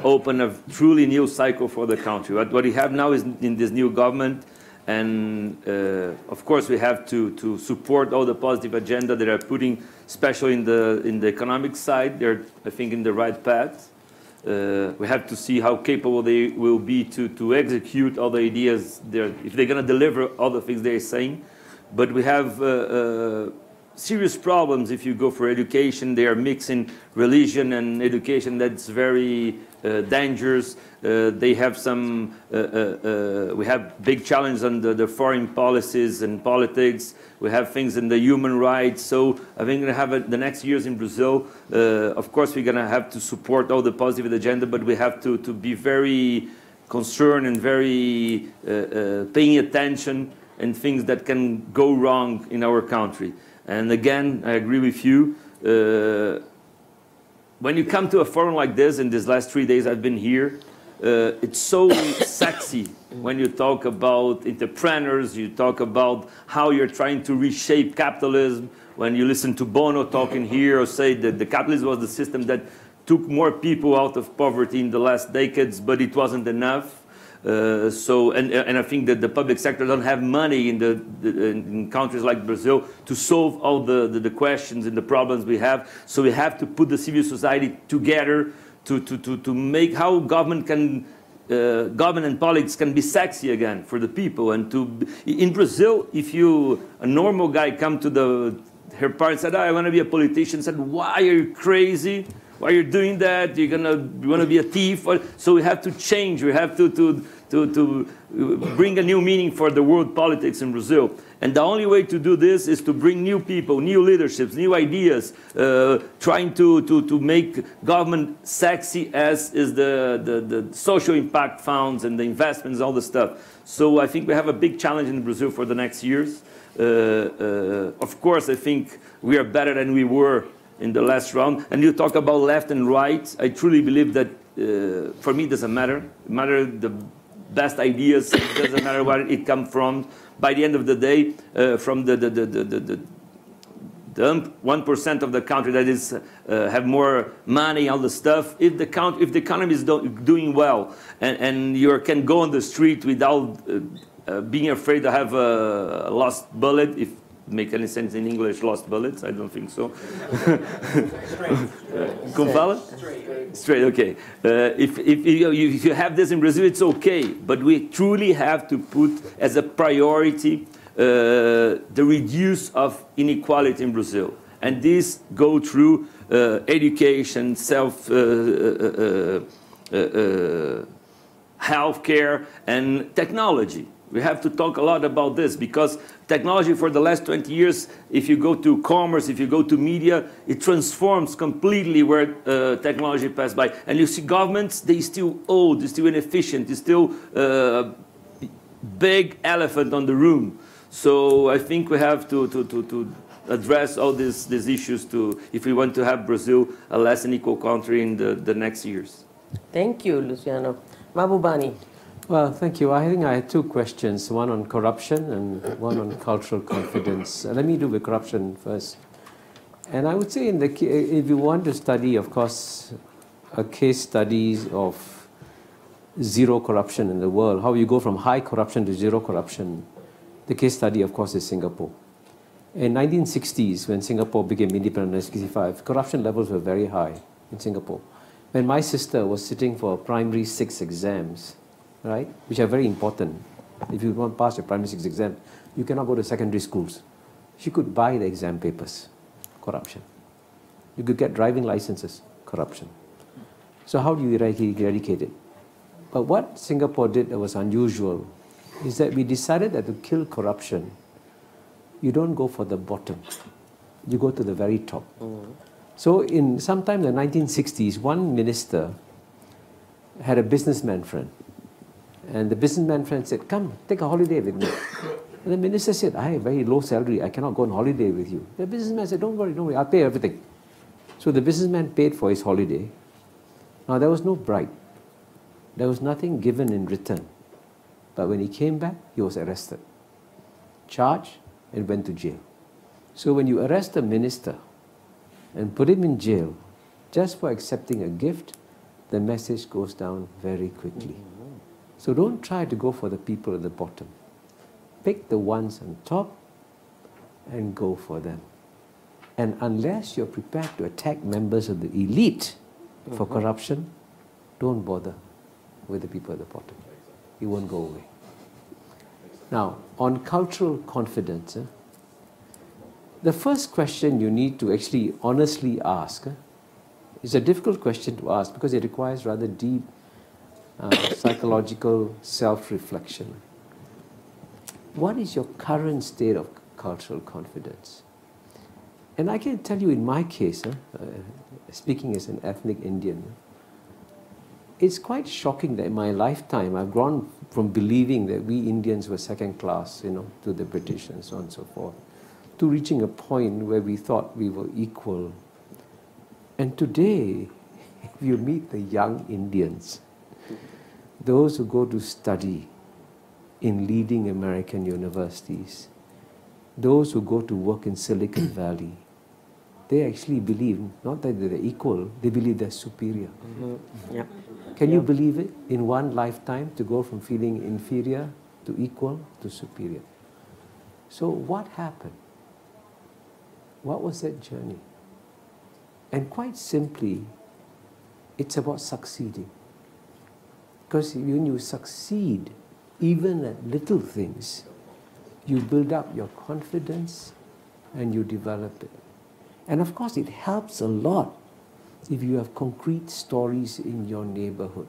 open a truly new cycle for the country. What we have now is in this new government, and of course we have to support all the positive agenda that are putting, especially in the economic side. They're, I think, in the right path. We have to see how capable they will be to execute all the ideas, if they're going to deliver all the things they're saying. But we have serious problems if you go for education. They are mixing religion and education. That's very dangerous. They have some, we have big challenges on the foreign policies and politics. We have things in the human rights. So I think we're going to have the next years in Brazil. Of course, we're going to have to support all the positive agenda, but we have to be very concerned and very paying attention and things that can go wrong in our country. And again, I agree with you. When you come to a forum like this, in these last 3 days I've been here, it's so sexy when you talk about entrepreneurs, you talk about how you're trying to reshape capitalism. When you listen to Bono talking here or say that the capitalism was the system that took more people out of poverty in the last decades, but it wasn't enough. And I think that the public sector doesn't have money in countries like Brazil to solve all the questions and the problems we have. So we have to put the civil society together to make how government and politics can be sexy again for the people. And in Brazil, if a normal guy come to her parents and said, I want to be a politician, said, why are you crazy? Why are you doing that? You want to be a thief? So we have to change. We have to bring a new meaning for the world politics in Brazil. And the only way to do this is to bring new people, new leaderships, new ideas, trying to make government sexy as is the social impact funds and the investments, all the stuff. So I think we have a big challenge in Brazil for the next years. Of course, I think we are better than we were in the last round. And you talk about left and right. I truly believe that for me it doesn't matter. It matters the best ideas. It doesn't matter where it comes from. By the end of the day, from the 1% of the country that is have more money, all the stuff. If the economy is doing well, and you can go on the street without being afraid to have a lost bullet, if make any sense in English, lost bullets? I don't think so. Straight, okay. If you have this in Brazil, it's okay. But we truly have to put as a priority the reduce of inequality in Brazil. And this go through education, healthcare, and technology. We have to talk a lot about this because technology for the last 20 years, if you go to commerce, if you go to media, it transforms completely where technology passed by. And you see governments, they still old, they're still inefficient, they're still big elephant on the room. So I think we have to address all these issues if we want to have Brazil a less unequal country in the next years. Thank you, Luciano. Mahbubani. Well, thank you. I think I had two questions, one on corruption and one on cultural confidence. Let me do the corruption first. And I would say if you want to study, of course, a case study of zero corruption in the world, how you go from high corruption to zero corruption, the case study, of course, is Singapore. In 1960s, when Singapore became independent in 1965, corruption levels were very high in Singapore. When my sister was sitting for primary 6 exams, right, which are very important. If you want to pass your primary 6 exam, you cannot go to secondary schools. She could buy the exam papers, corruption. You could get driving licenses, corruption. So how do you eradicate it? But what Singapore did that was unusual is that we decided that to kill corruption, you don't go for the bottom. You go to the very top. So sometime in the 1960s, one minister had a businessman friend. And the businessman friend said, come, take a holiday with me. And the minister said, I have very low salary, I cannot go on holiday with you. The businessman said, don't worry, I'll pay everything. So the businessman paid for his holiday. Now there was no bribe. There was nothing given in return. But when he came back, he was arrested, charged, and went to jail. So when you arrest a minister and put him in jail just for accepting a gift, the message goes down very quickly. So don't try to go for the people at the bottom. Pick the ones on top and go for them. And unless you're prepared to attack members of the elite for corruption, don't bother with the people at the bottom. It won't go away. Now, on cultural confidence, the first question you need to actually honestly ask is a difficult question to ask because it requires rather deep psychological self-reflection. What is your current state of cultural confidence? And I can tell you in my case, speaking as an ethnic Indian, it's quite shocking that in my lifetime I've gone from believing that we Indians were second class, to the British and so on and so forth, to reaching a point where we thought we were equal. And today, if you meet the young Indians, those who go to study in leading American universities, those who go to work in Silicon Valley, they actually believe not that they're equal, they believe they're superior. Mm-hmm. Yeah. Can you believe it? In one lifetime, to go from feeling inferior to equal to superior. So what happened? What was that journey? And quite simply, it's about succeeding. Because when you succeed, even at little things, you build up your confidence and you develop it. And of course, it helps a lot if you have concrete stories in your neighborhood.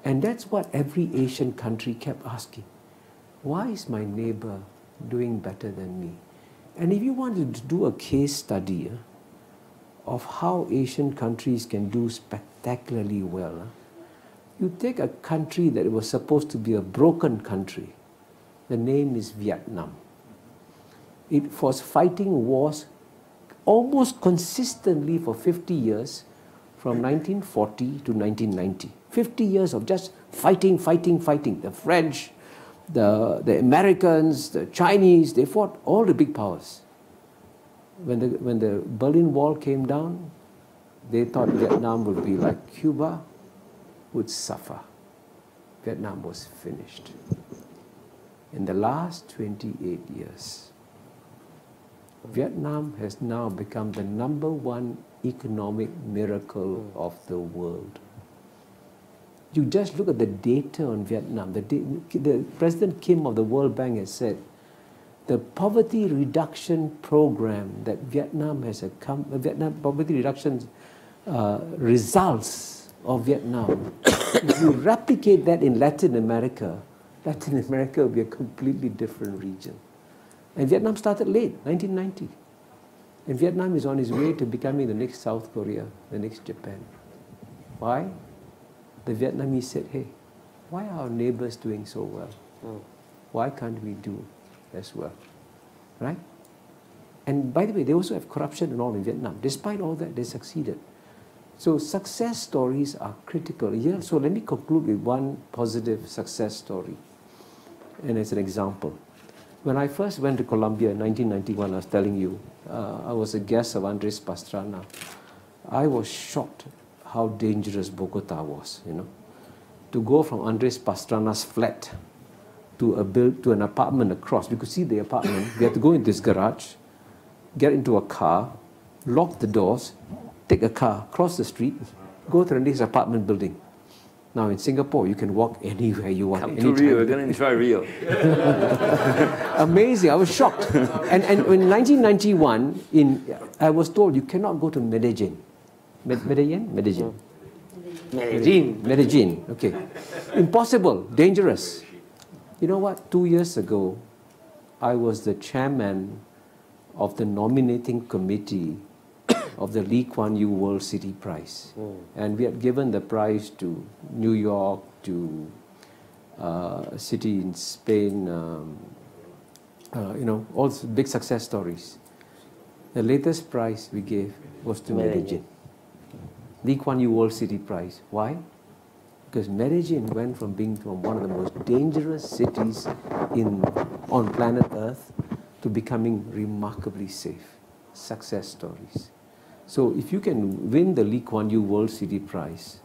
And that's what every Asian country kept asking. Why is my neighbor doing better than me? And if you wanted to do a case study of how Asian countries can do spectacularly well, you take a country that was supposed to be a broken country. The name is Vietnam. It was fighting wars almost consistently for 50 years, from 1940 to 1990. 50 years of just fighting. The French, the Americans, the Chinese, they fought all the big powers. When the Berlin Wall came down, they thought Vietnam would be like Cuba, would suffer. Vietnam was finished. In the last 28 years, Vietnam has now become the #1 economic miracle of the world. You just look at the data on Vietnam. The President Kim of the World Bank has said the poverty reduction program that Vietnam has Vietnam poverty reduction results of Vietnam. If you replicate that in Latin America will be a completely different region. And Vietnam started late, 1990. And Vietnam is on its way to becoming the next South Korea, the next Japan. Why? The Vietnamese said, hey, why are our neighbors doing so well? Why can't we do as well? Right? And by the way, they also have corruption and all in Vietnam. Despite all that, they succeeded. So success stories are critical. Yeah, so let me conclude with one positive success story. And as an example, when I first went to Colombia in 1991, I was telling you, I was a guest of Andres Pastrana. I was shocked how dangerous Bogota was, To go from Andres Pastrana's flat to an apartment across. We could see the apartment. We had to go into this garage, get into a car, lock the doors, take a car, cross the street, go to the next apartment building. Now in Singapore, you can walk anywhere you want. Come to Rio, we're going to enjoy Rio. Amazing, I was shocked. And in 1991, I was told you cannot go to Medellin. Medellin, okay. Impossible, dangerous. You know what, 2 years ago, I was the chairman of the nominating committee of the Lee Kuan Yew World City Prize. And we had given the prize to New York, to a city in Spain, all big success stories. The latest prize we gave was to Medellin. Lee Kuan Yew World City Prize. Why? Because Medellin went from being one of the most dangerous cities on planet Earth to becoming remarkably safe. Success stories. So if you can win the Lee Kuan Yew World City Prize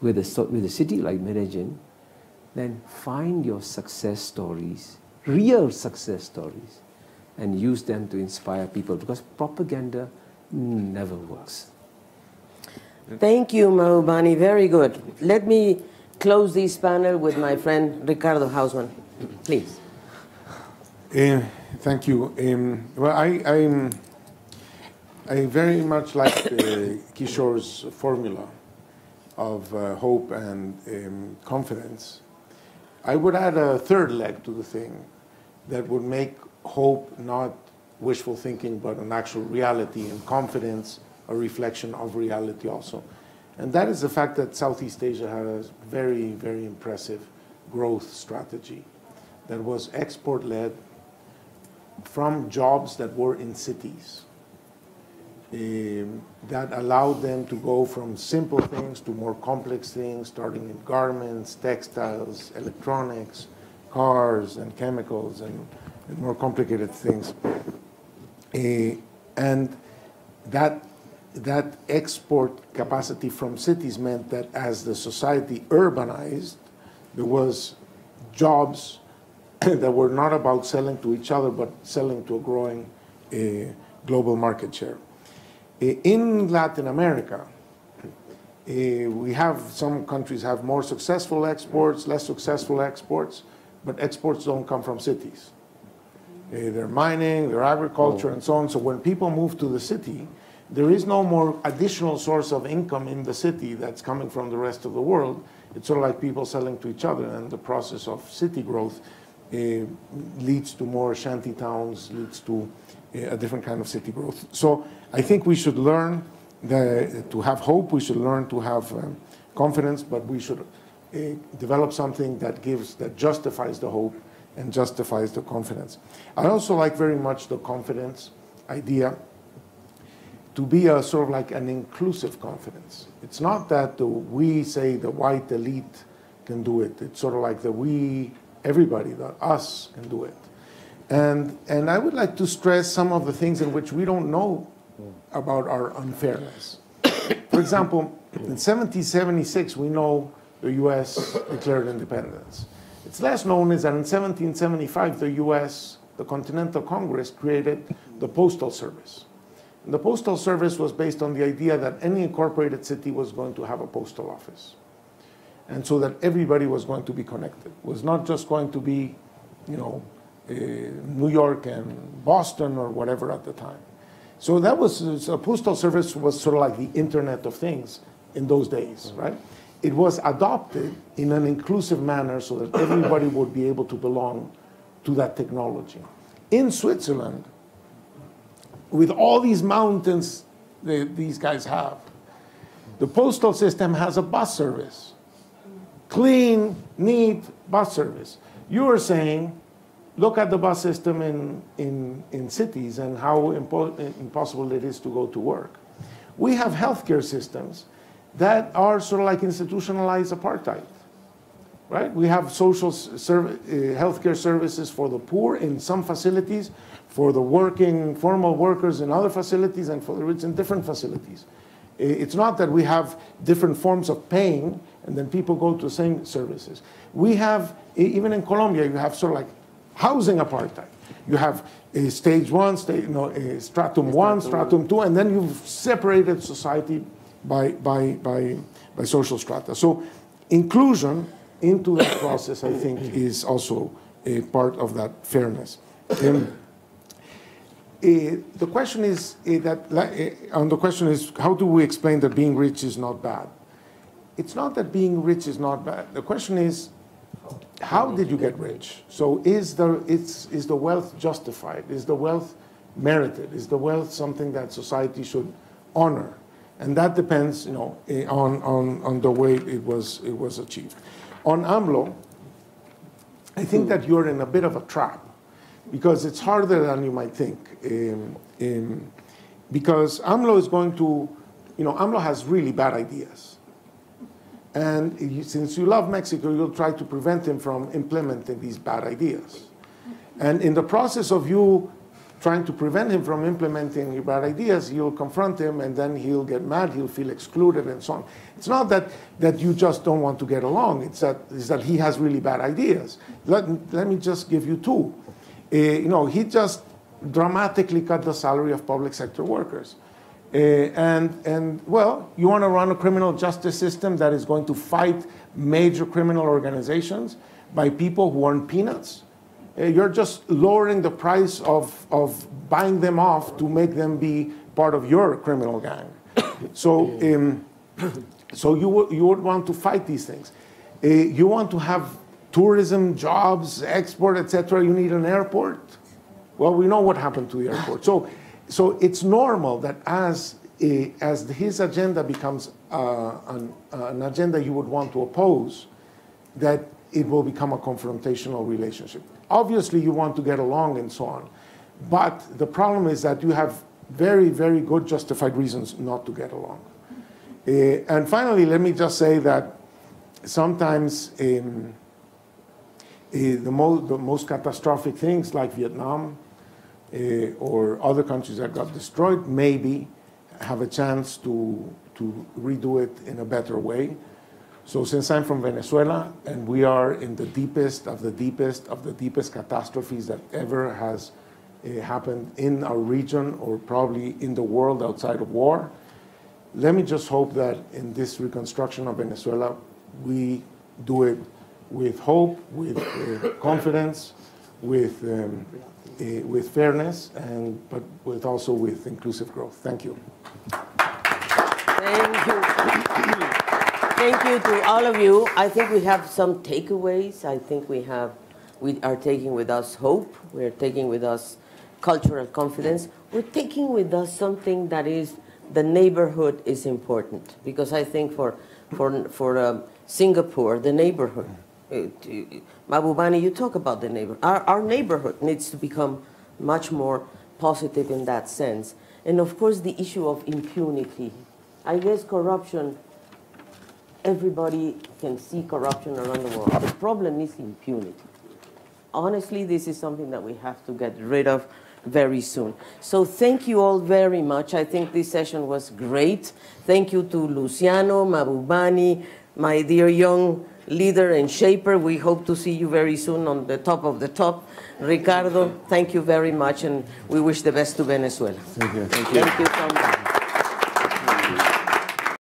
with a city like Medellin, then find your success stories, real success stories, and use them to inspire people, because propaganda never works. Thank you, Mahbubani. Very good. Let me close this panel with my friend Ricardo Hausmann. Please. Thank you. Well, I very much like Kishore's formula of hope and confidence. I would add a third leg to the thing that would make hope not wishful thinking, but an actual reality, and confidence a reflection of reality also. And that is the fact that Southeast Asia has a very, very impressive growth strategy that was export-led from jobs that were in cities, that allowed them to go from simple things to more complex things, starting in garments, textiles, electronics, cars, and chemicals, and more complicated things. And that export capacity from cities meant that as the society urbanized, there was jobs that were not about selling to each other, but selling to a growing global market share. In Latin America, we have, some countries have more successful exports, less successful exports, but exports don't come from cities. They're mining, they're agriculture, and so on. So when people move to the city, there is no more additional source of income in the city that's coming from the rest of the world. It's sort of like people selling to each other, and the process of city growth leads to more shanty towns, leads to a different kind of city growth. So I think we should learn to have hope, we should learn to have confidence, but we should develop something that justifies the hope and justifies the confidence. I also like very much the confidence idea to be a sort of like an inclusive confidence. It's not that we say the white elite can do it. It's sort of like the we, everybody, the us can do it. And I would like to stress some of the things in which we don't know about our unfairness. For example, in 1776, we know the US declared independence. It's less known is that in 1775, the US, the Continental Congress, created the Postal Service. And the Postal Service was based on the idea that any incorporated city was going to have a postal office. And so that everybody was going to be connected. It was not just going to be, New York and Boston or whatever at the time. So that was, a postal service was sort of like the Internet of Things in those days, right? It was adopted in an inclusive manner so that everybody would be able to belong to that technology. In Switzerland, with all these mountains these guys have, the postal system has a bus service. Clean, neat bus service. You are saying, look at the bus system in cities and how impossible it is to go to work. We have healthcare systems that are sort of like institutionalized apartheid, right? We have healthcare services for the poor in some facilities, for the working, formal workers in other facilities, and for the rich in different facilities. It's not that we have different forms of paying and then people go to the same services. We have, even in Colombia, you have sort of like housing apartheid. You have stage one, stratum one, stratum two, and then you've separated society by social strata. So inclusion into that process, I think, is also a part of that fairness. The question is how do we explain that being rich is not bad? It's not that being rich is not bad. The question is, how did you get rich? So is the wealth justified? Is the wealth merited? Is the wealth something that society should honor? And that depends, on the way it was achieved. On AMLO, I think that you're in a bit of a trap, because it's harder than you might think. Because AMLO is going to, AMLO has really bad ideas. And since you love Mexico, you'll try to prevent him from implementing these bad ideas. And in the process of you trying to prevent him from implementing your bad ideas, you'll confront him, and then he'll get mad, he'll feel excluded, and so on. It's not that you just don't want to get along. It's that he has really bad ideas. Let me just give you two. He just dramatically cut the salary of public sector workers. Well, you want to run a criminal justice system that is going to fight major criminal organizations by people who earn peanuts? You're just lowering the price of buying them off to make them be part of your criminal gang. So, so you would want to fight these things. You want to have tourism, jobs, export, etc. You need an airport. Well, we know what happened to the airport. So it's normal that as his agenda becomes an agenda you would want to oppose, that it will become a confrontational relationship. Obviously, you want to get along and so on. But the problem is that you have very, very good justified reasons not to get along. And finally, let me just say that sometimes the most catastrophic things like Vietnam or other countries that got destroyed maybe have a chance to redo it in a better way. So since I'm from Venezuela and we are in the deepest of the deepest of the deepest catastrophes that ever has happened in our region or probably in the world outside of war, let me just hope that in this reconstruction of Venezuela, we do it with hope, with confidence, with fairness, but also with inclusive growth. Thank you. Thank you. Thank you to all of you. I think we have some takeaways. I think we are taking with us hope. We're taking with us cultural confidence. We're taking with us something that is the neighborhood is important, because I think for Singapore, the neighborhood. Mahbubani, you talk about the neighborhood. Our neighborhood needs to become much more positive in that sense. And of course, the issue of impunity. I guess corruption, everybody can see corruption around the world. The problem is impunity. Honestly, this is something that we have to get rid of very soon. So thank you all very much. I think this session was great. Thank you to Luciano, Mahbubani, my dear young leader and shaper. We hope to see you very soon on the top of the top. Ricardo, thank you very much, and we wish the best to Venezuela. Thank you. Thank you so much.